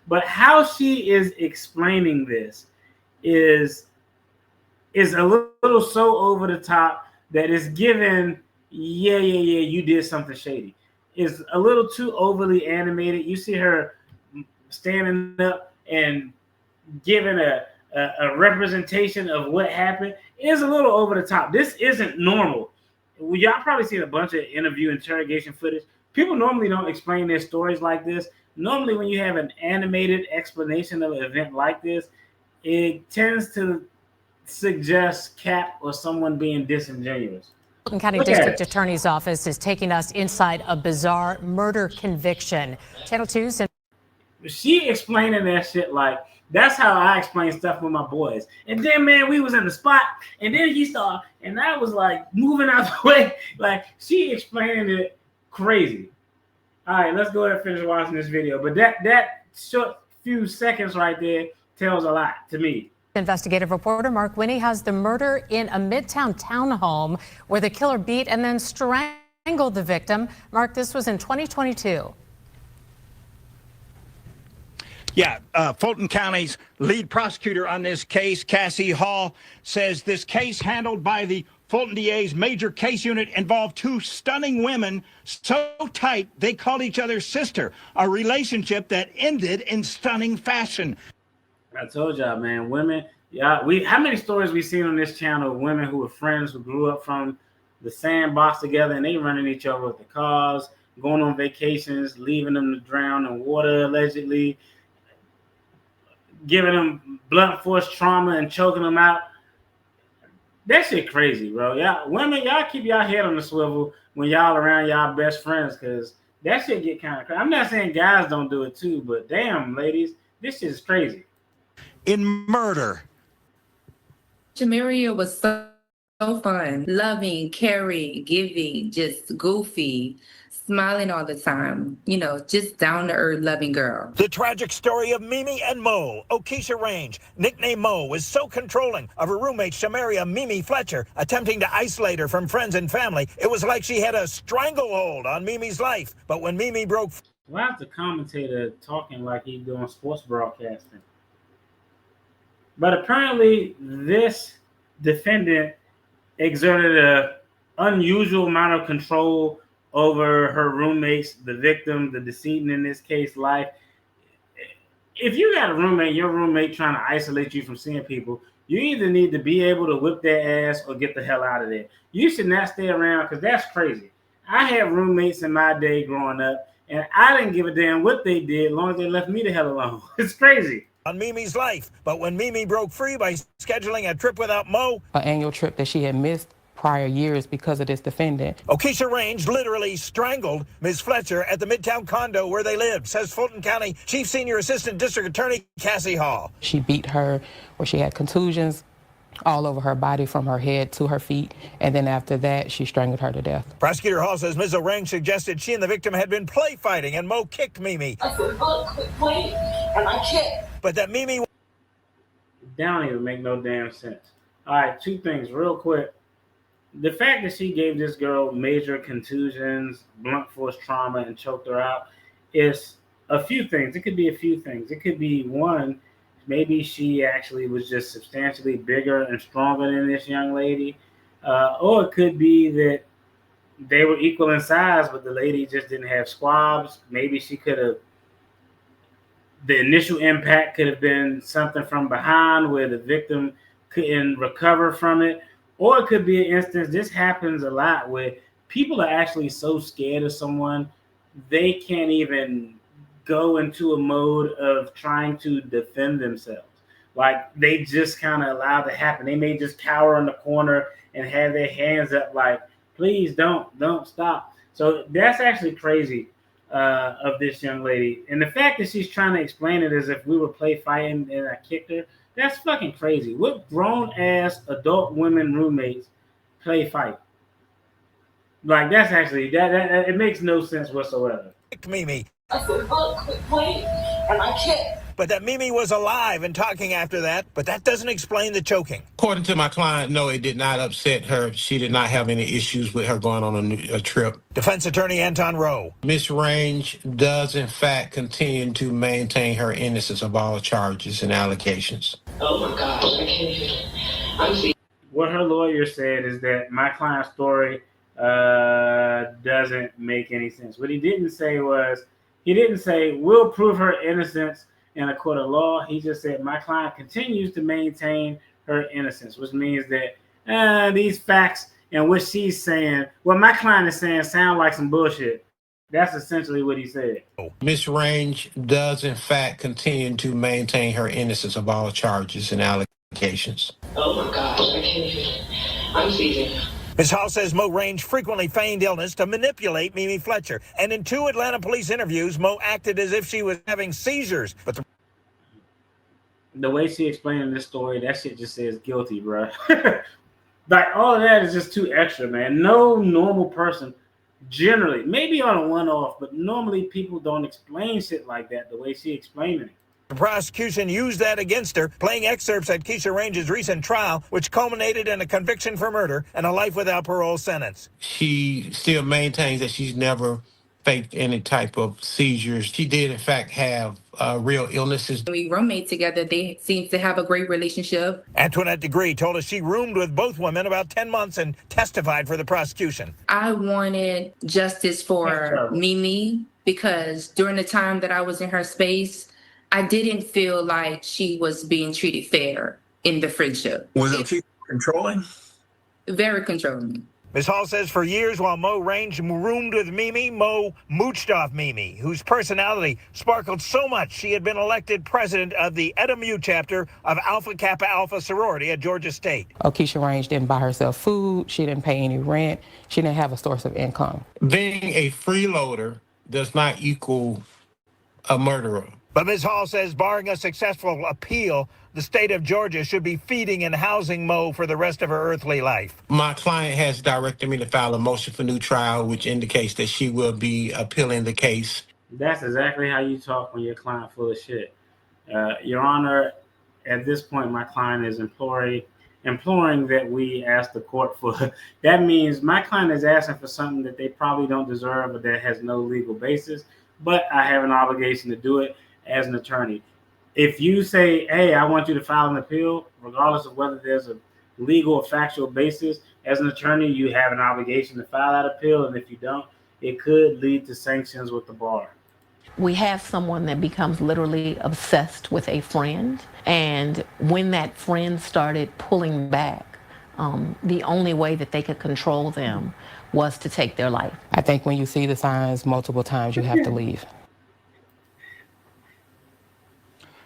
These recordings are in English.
But how she is explaining this is is a little so over the top that it's given, yeah, you did something shady. Is a little too overly animated. You see her standing up and giving a representation of what happened. It is a little over the top. This isn't normal. Y'all probably seen a bunch of interview interrogation footage. People normally don't explain their stories like this. Normally, when you have an animated explanation of an event like this, it tends to suggest cap or someone being disingenuous. Fulton County Look at District it. Attorney's Office is taking us inside a bizarre murder conviction. Channel 2's She explaining that shit like that's how I explain stuff with my boys. And then man, we was in the spot, and then he started, and I was like moving out the way. Like she explaining it crazy. All right, let's go ahead and finish watching this video. But that short few seconds right there tells a lot to me. investigative reporter Mark Winnie has the murder in a Midtown townhome where the killer beat and then strangled the victim. Mark, this was in 2022. Yeah, Fulton County's lead prosecutor on this case, Cassie Hall, says this case handled by the Fulton DA's major case unit involved two stunning women so tight they called each other sister, a relationship that ended in stunning fashion. I told y'all, man, women. Yeah, how many stories we seen on this channel of women who were friends who grew up from the sandbox together, and they running each other with the cars, going on vacations, leaving them to drown in water allegedly, giving them blunt force trauma and choking them out. That shit crazy, bro. Yeah, women, y'all keep y'all head on the swivel when y'all around y'all best friends, because that shit get kind of crazy. I'm not saying guys don't do it too, but damn, ladies, this shit is crazy. In murder. Jamaria was so fun, loving, caring, giving, just goofy, smiling all the time, you know, just down to earth, loving girl. The tragic story of Mimi and Mo. Okeisha Range, nicknamed Mo, was so controlling of her roommate Shamaria Mimi Fletcher, attempting to isolate her from friends and family. It was like she had a stranglehold on Mimi's life. But when Mimi broke... Why is the commentator talking like he's doing sports broadcasting? But apparently this defendant exerted an unusual amount of control over her roommates, the victim, the decedent in this case, life. If you got a roommate, your roommate trying to isolate you from seeing people, you either need to be able to whip their ass or get the hell out of there. You should not stay around, because that's crazy. I had roommates in my day growing up, and I didn't give a damn what they did as long as they left me the hell alone. It's crazy. On Mimi's life. But when Mimi broke free by scheduling a trip without Mo, an annual trip that she had missed prior years because of this defendant. Okeisha Range literally strangled Ms. Fletcher at the Midtown condo where they lived, says Fulton County Chief Senior Assistant District Attorney Cassie Hall. She beat her where she had contusions all over her body from her head to her feet, and then after that, she strangled her to death. Prosecutor Hall says Ms. Orang suggested she and the victim had been play fighting and Mo kicked Mimi. I said, look, quit playing, and I kicked. But that Mimi... That don't even make no damn sense. All right, two things real quick. The fact that she gave this girl major contusions, blunt force trauma, and choked her out is a few things. It could be a few things. It could be, one, maybe she actually was just substantially bigger and stronger than this young lady. Or it could be that they were equal in size, but the lady just didn't have squabs. Maybe she could have, the initial impact could have been something from behind where the victim couldn't recover from it. Or it could be an instance, this happens a lot, where people are actually so scared of someone, they can't even go into a mode of trying to defend themselves. Like, they just kind of allow it to happen. They may just cower in the corner and have their hands up like, please don't stop. So that's actually crazy of this young lady. And the fact that she's trying to explain it as if we were play fighting and I kicked her, that's fucking crazy. What grown-ass adult women roommates play fight? Like, that's actually, that it makes no sense whatsoever. Mimi. I said, look, quit playing, and I kicked. but that Mimi was alive and talking after that, but that doesn't explain the choking. According to my client, no, it did not upset her. She did not have any issues with her going on a trip. Defense attorney Anton Rowe. Ms. Range does, in fact, continue to maintain her innocence of all charges and allegations. Oh my gosh, I can't even. I'm seeing. What her lawyer said is that my client's story doesn't make any sense. What he didn't say was, he didn't say, we'll prove her innocence in a court of law. He just said, my client continues to maintain her innocence, which means that these facts and what she's saying, what my client is saying, sound like some bullshit. That's essentially what he said. Ms. Range does, in fact, continue to maintain her innocence of all charges and allegations. Oh my gosh, I can't even. I'm seizing. Ms. Hall says Mo Range frequently feigned illness to manipulate Mimi Fletcher. And in 2 Atlanta police interviews, Mo acted as if she was having seizures. But the way she explained this story, that shit just says guilty, bro. Like, all of that is just too extra, man. No normal person, generally, maybe on a one-off, but normally people don't explain shit like that the way she explained it. the prosecution used that against her, playing excerpts at Keisha Range's recent trial, which culminated in a conviction for murder and a life without parole sentence. She still maintains that she's never faked any type of seizures. She did, in fact, have real illnesses. We roommate together. They seem to have a great relationship. Antoinette Degree told us she roomed with both women about 10 months and testified for the prosecution. I wanted justice for Mimi because during the time that I was in her space, I didn't feel like she was being treated fair in the friendship. Was it controlling? Very controlling. Ms. Hall says for years while Mo Range roomed with Mimi, Mo mooched off Mimi, whose personality sparkled so much she had been elected president of the Eta Mu chapter of Alpha Kappa Alpha sorority at Georgia State. Keisha Range didn't buy herself food. She didn't pay any rent. She didn't have a source of income. Being a freeloader does not equal a murderer. But Ms. Hall says barring a successful appeal, the state of Georgia should be feeding and housing Mo for the rest of her earthly life. My client has directed me to file a motion for new trial, which indicates that she will be appealing the case. That's exactly how you talk when your client full of shit. Your Honor, at this point, my client is imploring that we ask the court for. That means my client is asking for something that they probably don't deserve or that has no legal basis, but I have an obligation to do it as an attorney. If you say, hey, I want you to file an appeal, regardless of whether there's a legal or factual basis, as an attorney, you have an obligation to file that appeal. And if you don't, it could lead to sanctions with the bar. We have someone that becomes literally obsessed with a friend. And when that friend started pulling back, the only way that they could control them was to take their life. I think when you see the signs multiple times, you have to leave.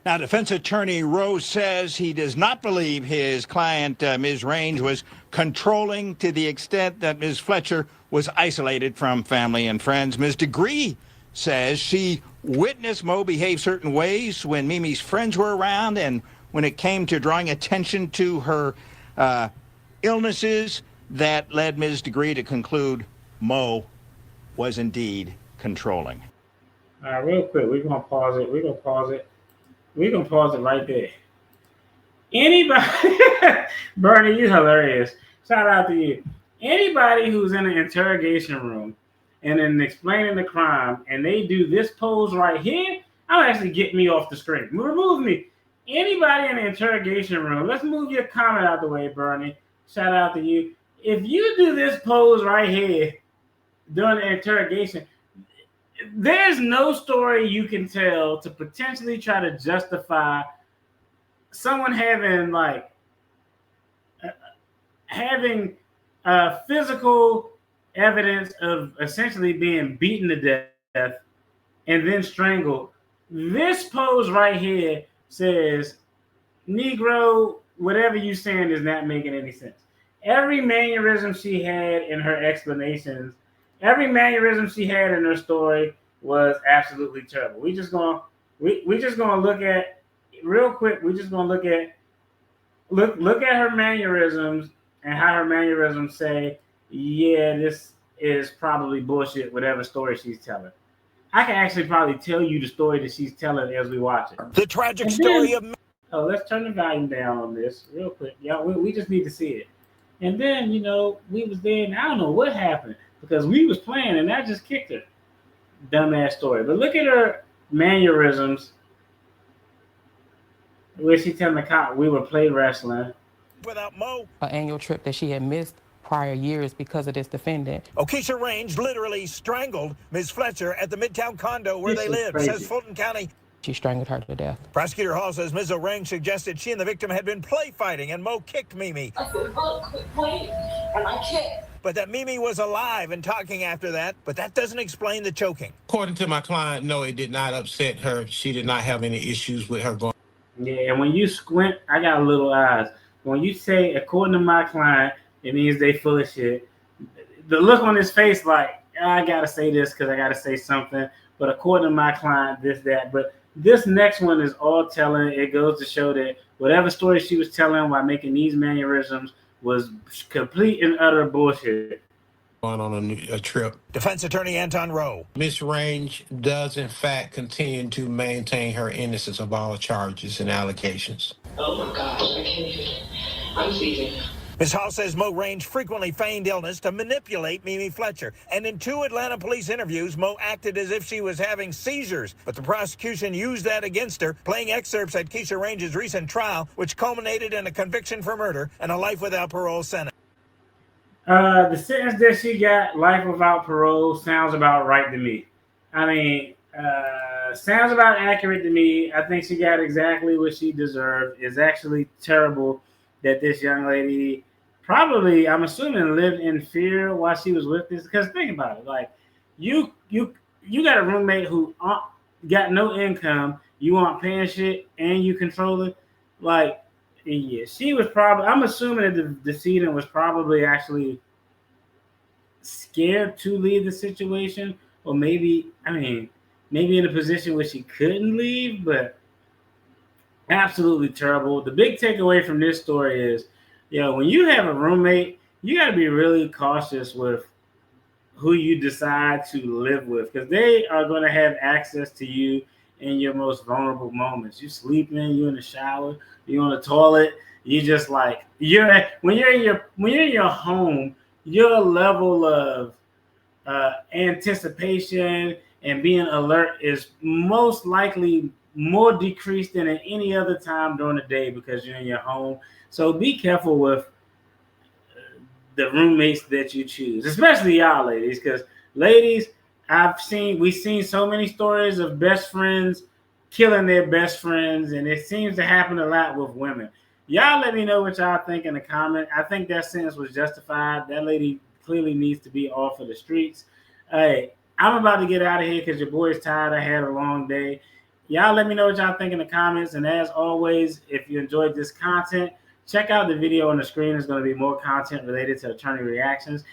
Now, defense attorney Rose says he does not believe his client, Ms. Range, was controlling to the extent that Ms. Fletcher was isolated from family and friends. Ms. Degree says she witnessed Mo behave certain ways when Mimi's friends were around, and when it came to drawing attention to her illnesses, that led Ms. Degree to conclude Mo was indeed controlling. All right, real quick, we're going to pause it. We're going to pause it right there. Anybody, Bernie, you hilarious. Shout out to you. Anybody who's in an interrogation room and then explaining the crime and they do this pose right here, I'll actually get me off the screen. Remove me. Anybody in the interrogation room, let's move your comment out the way, Bernie. Shout out to you. If you do this pose right here during the interrogation, there's no story you can tell to potentially try to justify someone having physical evidence of essentially being beaten to death and then strangled. This pose right here says, Negro, whatever you saying is not making any sense. Every mannerism she had in her explanations, every mannerism she had in her story was absolutely terrible. We just gonna look at real quick. We're just gonna look at her mannerisms and how her mannerisms say, yeah, this is probably bullshit. Whatever story she's telling. I can actually probably tell you the story that she's telling as we watch it. The tragic And story then, of... oh, let's turn the volume down on this real quick. Yeah, we just need to see it. And then, you know, we was there and I don't know what happened because we was playing and I just kicked her. Dumbass story. But look at her mannerisms where she telling the cop we were play wrestling. Without Mo. An annual trip that she had missed prior years because of this defendant. Keisha Range literally strangled Ms. Fletcher at the Midtown condo where they live, says Fulton County. She strangled her to death. Prosecutor Hall says Ms. O'Range suggested she and the victim had been play fighting and Mo kicked Mimi. I said, look, quit playing. And I kicked. But that Mimi was alive and talking after that, but that doesn't explain the choking. According to my client, no, it did not upset her. She did not have any issues with her going. Yeah, and when you squint, I got little eyes. When you say, according to my client, it means they full of shit. The look on his face, like, I gotta say this because I gotta say something. But according to my client, this, that. But this next one is all telling. It goes to show that whatever story she was telling while making these mannerisms was complete and utter bullshit. Going on a trip. Defense attorney Anton Rowe. Ms. Range does, in fact, continue to maintain her innocence of all charges and allegations. Oh my gosh, I can't even. I'm seizing. Ms. Hall says Mo Range frequently feigned illness to manipulate Mimi Fletcher. And in 2 Atlanta police interviews, Mo acted as if she was having seizures. But the prosecution used that against her, playing excerpts at Keisha Range's recent trial, which culminated in a conviction for murder and a life without parole sentence. The sentence that she got, life without parole, sounds about right to me. I mean, sounds about accurate to me. I think she got exactly what she deserved. It's actually terrible that this young lady probably, I'm assuming, lived in fear while she was with this. Because think about it, like you got a roommate who got no income, you aren't paying shit, and you control it. Like, yeah, she was probably, I'm assuming that the decedent was probably actually scared to leave the situation, or maybe in a position where she couldn't leave, but absolutely terrible. The big takeaway from this story is, when you have a roommate, you got to be really cautious with who you decide to live with, because they are going to have access to you in your most vulnerable moments. You sleeping, you in the shower, you on the toilet, you just like when you're in your home, your level of anticipation and being alert is most likely more decreased than at any other time during the day because you're in your home. So be careful with the roommates that you choose, especially y'all ladies, because ladies, we've seen so many stories of best friends killing their best friends, and it seems to happen a lot with women. Y'all let me know what y'all think in the comment. I think that sentence was justified. That lady clearly needs to be off of the streets. Hey, I'm about to get out of here because your boy's tired. I had a long day. Y'all let me know what y'all think in the comments. And as always, if you enjoyed this content, check out the video on the screen. There's going to be more content related to attorney reactions.